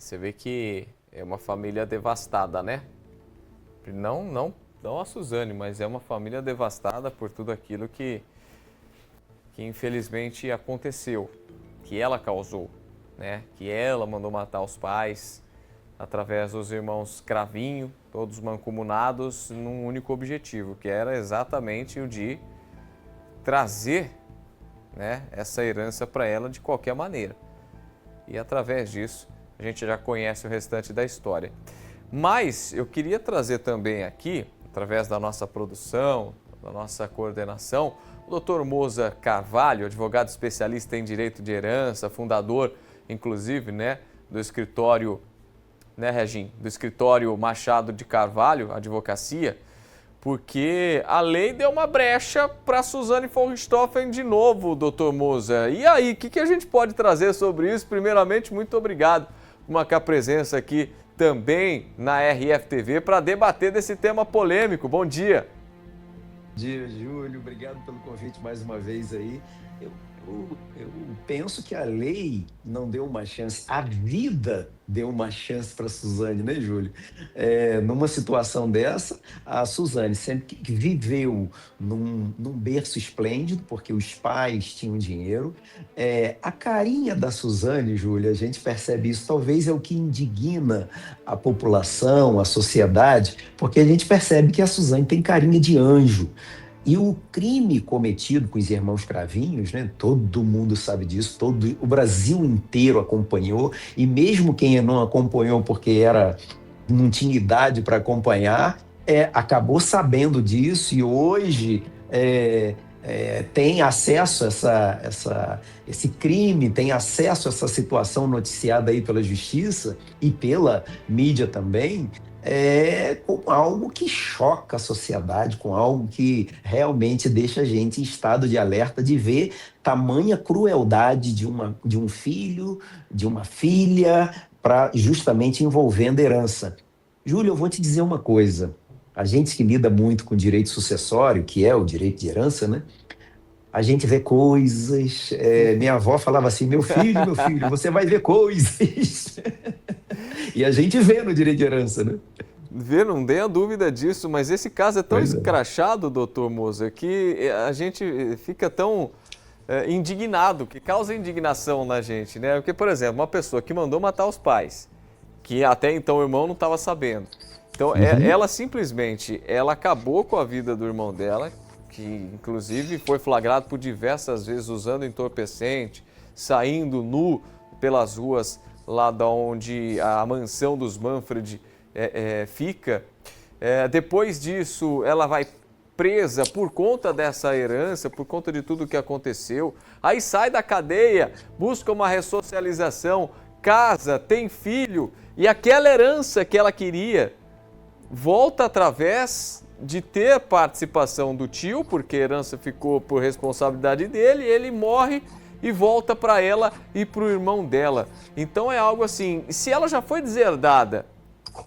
você vê que é uma família devastada, né? Não a Suzane, mas é uma família devastada por tudo aquilo que infelizmente aconteceu, que ela causou, né? Que ela mandou matar os pais através dos irmãos Cravinho, todos mancomunados num único objetivo, que era exatamente o de trazer, né, essa herança para ela de qualquer maneira. E através disso, a gente já conhece o restante da história. Mas eu queria trazer também aqui, através da nossa produção, da nossa coordenação, o Dr. Moza Carvalho, advogado especialista em direito de herança, fundador, inclusive, né, do escritório, né, Regim, do escritório Machado de Carvalho, advocacia, porque a lei deu uma brecha para Suzane von Richthofen de novo, doutor Moza. E aí, o que a gente pode trazer sobre isso? Primeiramente, muito obrigado por marcar a presença aqui também na RFTV para debater desse tema polêmico. Bom dia. Bom dia, Júlio. Obrigado pelo convite mais uma vez aí. Eu penso que a lei não deu uma chance, a vida deu uma chance para a Suzane, né, Júlio? Numa situação dessa, a Suzane sempre que viveu num berço esplêndido, porque os pais tinham dinheiro. A carinha da Suzane, Júlio, a gente percebe isso, talvez é o que indigna a população, a sociedade, porque a gente percebe que a Suzane tem carinha de anjo. E o crime cometido com os irmãos Cravinhos, né? Todo mundo sabe disso, o Brasil inteiro acompanhou, e mesmo quem não acompanhou porque não tinha idade para acompanhar, acabou sabendo disso e hoje tem acesso a esse crime, tem acesso a essa situação noticiada aí pela justiça e pela mídia também, com algo que choca a sociedade, com algo que realmente deixa a gente em estado de alerta de ver tamanha crueldade de um filho, de uma filha, justamente envolvendo herança. Júlio, eu vou te dizer uma coisa. A gente que lida muito com direito sucessório, que é o direito de herança, né? A gente vê coisas. Minha avó falava assim: meu filho, você vai ver coisas. E a gente vê no direito de herança, né? Vê, não tenha dúvida disso, mas esse caso é tão Pois é. escrachado, doutor Moza, que a gente fica tão indignado, que causa indignação na gente, né? Porque, por exemplo, uma pessoa que mandou matar os pais, que até então o irmão não estava sabendo. Então, ela simplesmente, ela acabou com a vida do irmão dela, que inclusive foi flagrado por diversas vezes usando entorpecente, saindo nu pelas ruas lá da onde a mansão dos Manfred fica. Depois disso, ela vai presa por conta dessa herança, por conta de tudo que aconteceu. Aí sai da cadeia, busca uma ressocialização, casa, tem filho, e aquela herança que ela queria volta através de ter participação do tio, porque a herança ficou por responsabilidade dele, ele morre e volta para ela e para o irmão dela. Então é algo assim, se ela já foi deserdada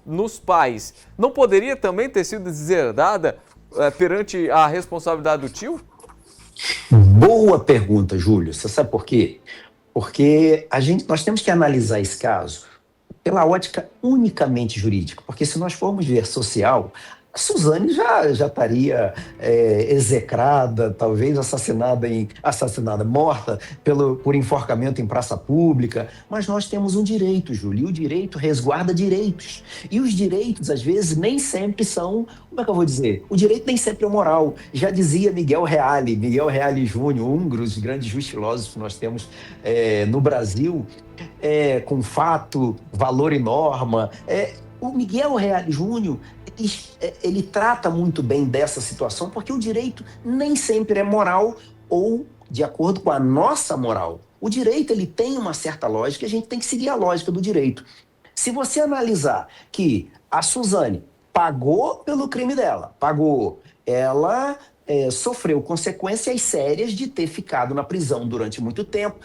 nos pais, não poderia também ter sido deserdada perante a responsabilidade do tio? Boa pergunta, Júlio. Você sabe por quê? Porque nós temos que analisar esse caso pela ótica unicamente jurídica, porque se nós formos ver social, a Suzane já estaria execrada, talvez assassinada, morta por enforcamento em praça pública, mas nós temos um direito, Júlio, e o direito resguarda direitos. E os direitos, às vezes, nem sempre são, como é que eu vou dizer? O direito nem sempre é moral. Já dizia Miguel Reale Júnior, um dos grandes filósofos que nós temos no Brasil, com fato, valor e norma. O Miguel Reale Júnior, ele trata muito bem dessa situação, porque o direito nem sempre é moral ou de acordo com a nossa moral. O direito, ele tem uma certa lógica e a gente tem que seguir a lógica do direito. Se você analisar que a Suzane pagou pelo crime dela, ela sofreu consequências sérias de ter ficado na prisão durante muito tempo,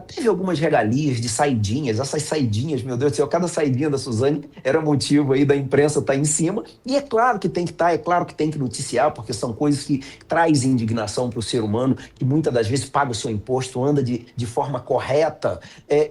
teve algumas regalias de saidinhas, essas saidinhas, meu Deus do céu, cada saidinha da Suzane era motivo aí da imprensa estar em cima, e é claro que tem que estar, é claro que tem que noticiar, porque são coisas que trazem indignação para o ser humano, que muitas das vezes paga o seu imposto, anda de forma correta,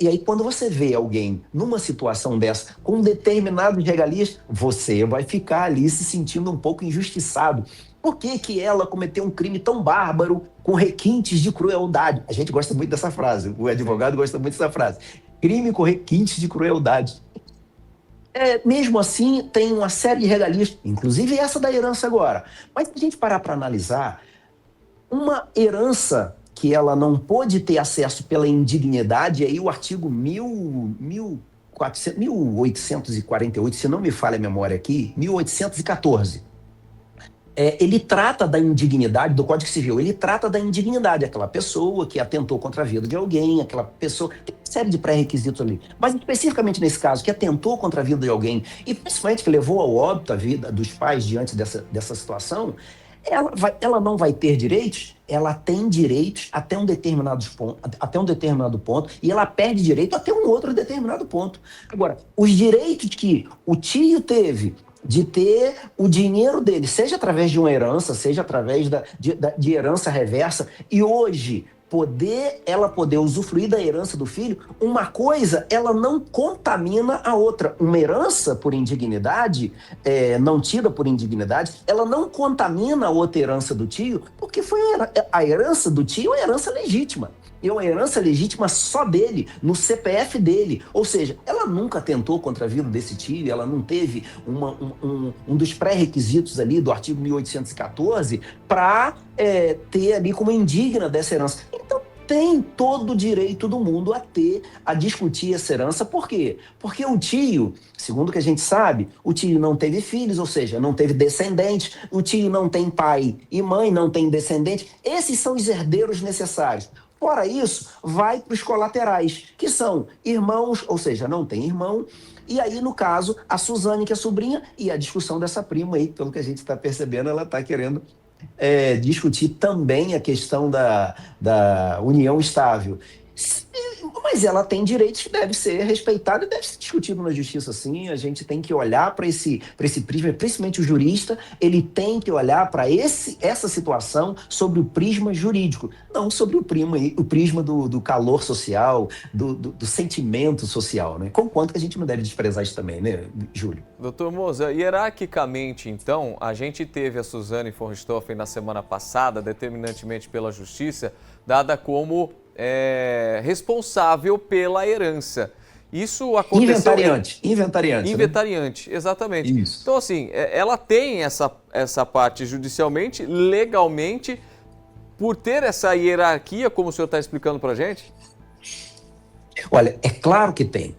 e aí quando você vê alguém numa situação dessa, com determinadas regalias, você vai ficar ali se sentindo um pouco injustiçado. Por que que ela cometeu um crime tão bárbaro com requintes de crueldade? A gente gosta muito dessa frase, o Sim. advogado gosta muito dessa frase. Crime com requintes de crueldade. Mesmo assim, tem uma série de regalias, inclusive essa da herança agora. Mas se a gente parar para analisar, uma herança que ela não pôde ter acesso pela indignidade, aí o artigo 1848, se não me falha a memória aqui, 1814. Ele trata da indignidade do Código Civil, ele trata da indignidade, aquela pessoa que atentou contra a vida de alguém, aquela pessoa, tem uma série de pré-requisitos ali, mas especificamente nesse caso, que atentou contra a vida de alguém, e principalmente que levou ao óbito a vida dos pais diante dessa situação, ela não vai ter direitos, ela tem direitos até um determinado ponto, e ela perde direito até um outro determinado ponto. Agora, os direitos que o tio teve de ter o dinheiro dele, seja através de uma herança, seja através de herança reversa, e hoje ela poder usufruir da herança do filho, uma coisa, ela não contamina a outra. Uma herança por indignidade, não tida por indignidade, ela não contamina a outra herança do tio, porque foi a herança do tio é a herança legítima. E uma herança legítima só dele, no CPF dele. Ou seja, ela nunca tentou contra a vida desse tio, ela não teve um dos pré-requisitos ali do artigo 1814 para ter ali como indigna dessa herança. Então, tem todo o direito do mundo a discutir essa herança. Por quê? Porque o tio, segundo o que a gente sabe, o tio não teve filhos, ou seja, não teve descendentes, o tio não tem pai e mãe, não tem descendente. Esses são os herdeiros necessários. Fora isso, vai para os colaterais, que são irmãos, ou seja, não tem irmão. E aí, no caso, a Suzane, que é sobrinha, e a discussão dessa prima aí, pelo que a gente está percebendo, ela está querendo discutir também a questão da união estável. Mas ela tem direitos que devem ser respeitados e deve ser discutido na justiça, sim. A gente tem que olhar para esse prisma, principalmente o jurista, ele tem que olhar para essa situação sobre o prisma jurídico, não sobre o prisma do calor social, do sentimento social, né? Conquanto que a gente não deve desprezar isso também, né, Júlio? Doutor Moza, hierarquicamente, então, a gente teve a Suzane von Richthofen na semana passada, determinantemente pela justiça, dada como responsável pela herança. Isso aconteceu... Inventariante. Inventariante, né? Exatamente. Isso. Então, assim, ela tem essa parte judicialmente, legalmente, por ter essa hierarquia, como o senhor está explicando para a gente? Olha, é claro que tem.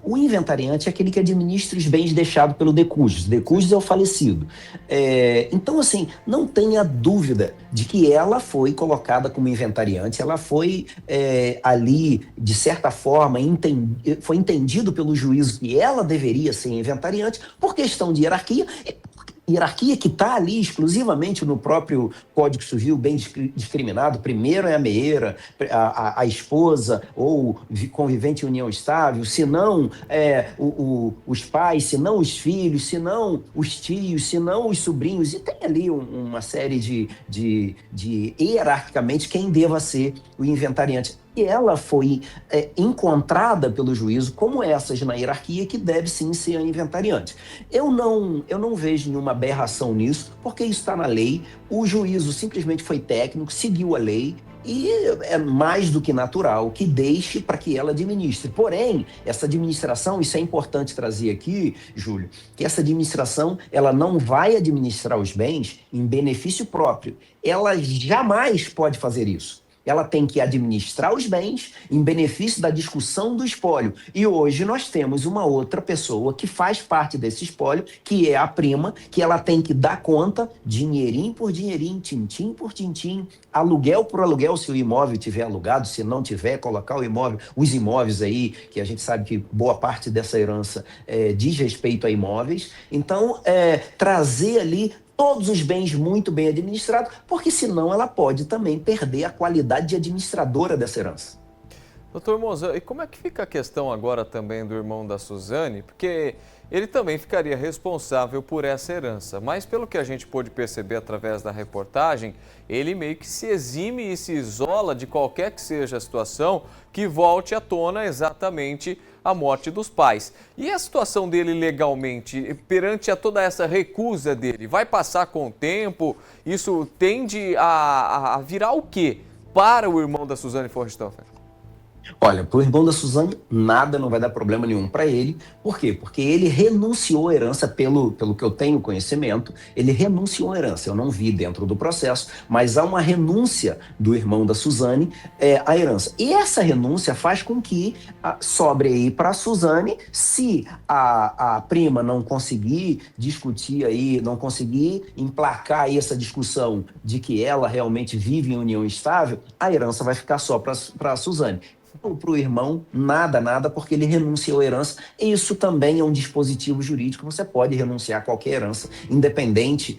O inventariante é aquele que administra os bens deixados pelo decujus. Decujus é o falecido. Então, assim, não tenha dúvida de que ela foi colocada como inventariante, ela foi ali, de certa forma, foi entendido pelo juízo que ela deveria ser inventariante por questão de hierarquia que está ali exclusivamente no próprio Código Civil, bem discriminado. Primeiro é a meeira, a esposa ou convivente em união estável, se não os pais, se não os filhos, se não os tios, se não os sobrinhos, e tem ali uma série de hierarquicamente quem deva ser o inventariante. E ela foi encontrada pelo juízo como essas na hierarquia que deve sim ser a inventariante. Eu não vejo nenhuma aberração nisso, porque isso está na lei, o juízo simplesmente foi técnico, seguiu a lei, e é mais do que natural que deixe para que ela administre. Porém, essa administração, isso é importante trazer aqui, Júlio, que essa administração, ela não vai administrar os bens em benefício próprio. Ela jamais pode fazer isso. Ela tem que administrar os bens em benefício da discussão do espólio. E hoje nós temos uma outra pessoa que faz parte desse espólio, que é a prima, que ela tem que dar conta, dinheirinho por dinheirinho, tintim por tintim, aluguel por aluguel, se o imóvel tiver alugado, se não tiver, colocar os imóveis aí, que a gente sabe que boa parte dessa herança diz respeito a imóveis. Então, trazer ali todos os bens muito bem administrados, porque senão ela pode também perder a qualidade de administradora dessa herança. Doutor Moza, e como é que fica a questão agora também do irmão da Suzane? Porque ele também ficaria responsável por essa herança, mas pelo que a gente pôde perceber através da reportagem, ele meio que se exime e se isola de qualquer que seja a situação que volte à tona exatamente a morte dos pais. E a situação dele legalmente, perante a toda essa recusa dele, vai passar com o tempo? Isso tende a virar o quê para o irmão da Suzane Forrichthofen? Olha, para o irmão da Suzane, nada, não vai dar problema nenhum para ele. Por quê? Porque ele renunciou à herança, pelo que eu tenho conhecimento, ele renunciou à herança. Eu não vi dentro do processo, mas há uma renúncia do irmão da Suzane à herança. E essa renúncia faz com que sobre aí para a Suzane, se a prima não conseguir discutir aí, não conseguir emplacar aí essa discussão de que ela realmente vive em união estável, a herança vai ficar só para a Suzane. Para o irmão, nada, porque ele renunciou à herança. Isso também é um dispositivo jurídico. Você pode renunciar a qualquer herança, independente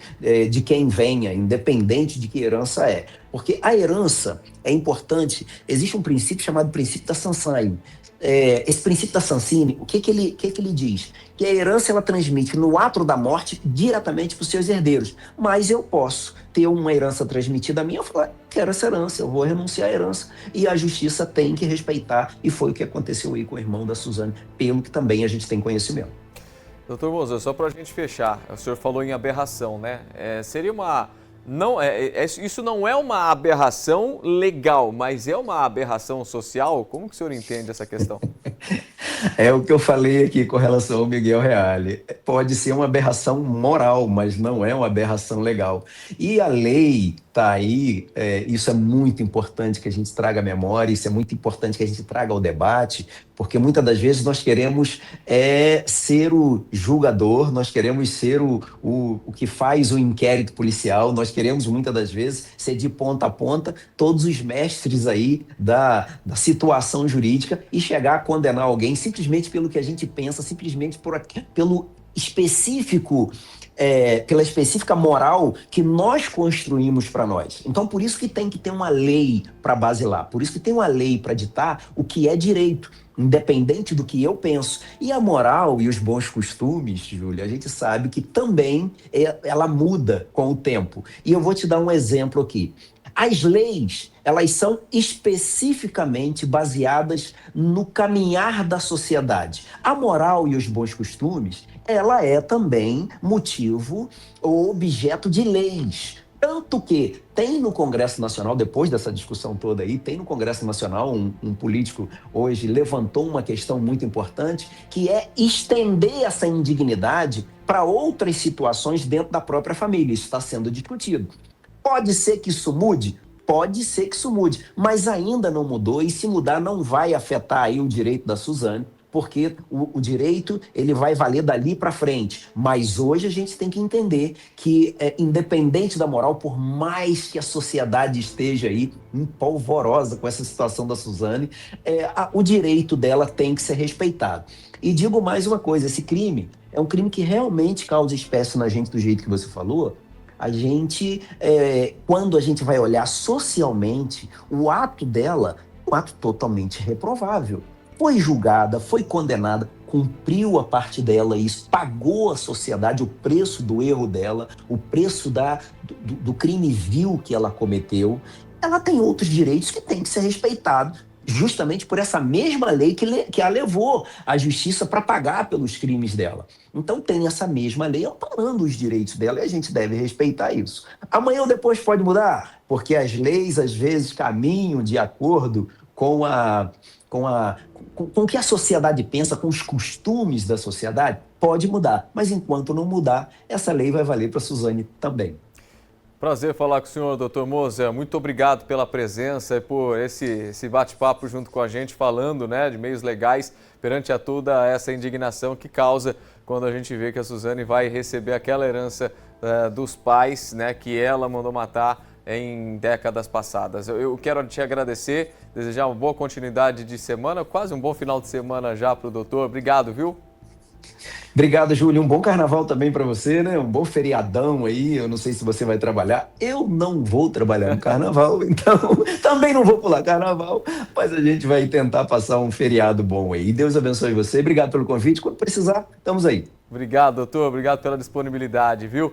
de quem venha, independente de que herança é. Porque a herança é importante. Existe um princípio chamado princípio da Sansine. Esse princípio da Sansine, o que ele diz? Que a herança ela transmite no ato da morte diretamente para os seus herdeiros. Mas eu posso ter uma herança transmitida a mim, eu falar, quero essa herança, eu vou renunciar à herança. E a justiça tem que respeitar, e foi o que aconteceu aí com o irmão da Suzane, pelo que também a gente tem conhecimento. Doutor Moza, só para a gente fechar, o senhor falou em aberração, né? Seria uma... Não, isso não é uma aberração legal, mas é uma aberração social? Como que o senhor entende essa questão? É o que eu falei aqui com relação ao Miguel Reale. Pode ser uma aberração moral, mas não é uma aberração legal. E a lei está aí, isso é muito importante que a gente traga à memória, isso é muito importante que a gente traga ao debate, porque muitas das vezes nós queremos ser o julgador, nós queremos ser o que faz o inquérito policial, nós queremos muitas das vezes ser de ponta a ponta todos os mestres aí da situação jurídica e chegar a condenar alguém simplesmente pelo que a gente pensa, simplesmente pelo específico, pela específica moral que nós construímos para nós. Então, por isso que tem que ter uma lei para basilar, por isso que tem uma lei para ditar o que é direito, independente do que eu penso. E a moral e os bons costumes, Júlia, a gente sabe que também ela muda com o tempo. E eu vou te dar um exemplo aqui. As leis, elas são especificamente baseadas no caminhar da sociedade. A moral e os bons costumes, ela é também motivo ou objeto de leis. Tanto que tem no Congresso Nacional, depois dessa discussão toda aí, tem no Congresso Nacional um político hoje levantou uma questão muito importante, que é estender essa indignidade para outras situações dentro da própria família. Isso está sendo discutido. Pode ser que isso mude? Pode ser que isso mude, mas ainda não mudou e se mudar não vai afetar aí o direito da Suzane, porque o direito ele vai valer dali para frente. Mas hoje a gente tem que entender que, independente da moral, por mais que a sociedade esteja aí empolvorosa com essa situação da Suzane, o direito dela tem que ser respeitado. E digo mais uma coisa, esse crime é um crime que realmente causa espécie na gente do jeito que você falou. A gente, quando a gente vai olhar socialmente, o ato dela é um ato totalmente reprovável. Foi julgada, foi condenada, cumpriu a parte dela e pagou à sociedade o preço do erro dela, o preço do crime vil que ela cometeu. Ela tem outros direitos que têm que ser respeitados, justamente por essa mesma lei que a levou à justiça para pagar pelos crimes dela. Então tem essa mesma lei amparando os direitos dela e a gente deve respeitar isso. Amanhã ou depois pode mudar, porque as leis às vezes caminham de acordo com o que a sociedade pensa, com os costumes da sociedade, pode mudar. Mas enquanto não mudar, essa lei vai valer para a Suzane também. Prazer falar com o senhor, doutor Moza. Muito obrigado pela presença e por esse bate-papo junto com a gente, falando, né, de meios legais perante a toda essa indignação que causa quando a gente vê que a Suzane vai receber aquela herança dos pais, né, que ela mandou matar em décadas passadas. Eu quero te agradecer, desejar uma boa continuidade de semana, quase um bom final de semana já para o doutor. Obrigado, viu? Obrigado, Júlio. Um bom carnaval também para você, né? Um bom feriadão aí. Eu não sei se você vai trabalhar. Eu não vou trabalhar no carnaval, então também não vou pular carnaval, mas a gente vai tentar passar um feriado bom aí. Deus abençoe você. Obrigado pelo convite. Quando precisar, estamos aí. Obrigado, doutor. Obrigado pela disponibilidade, viu?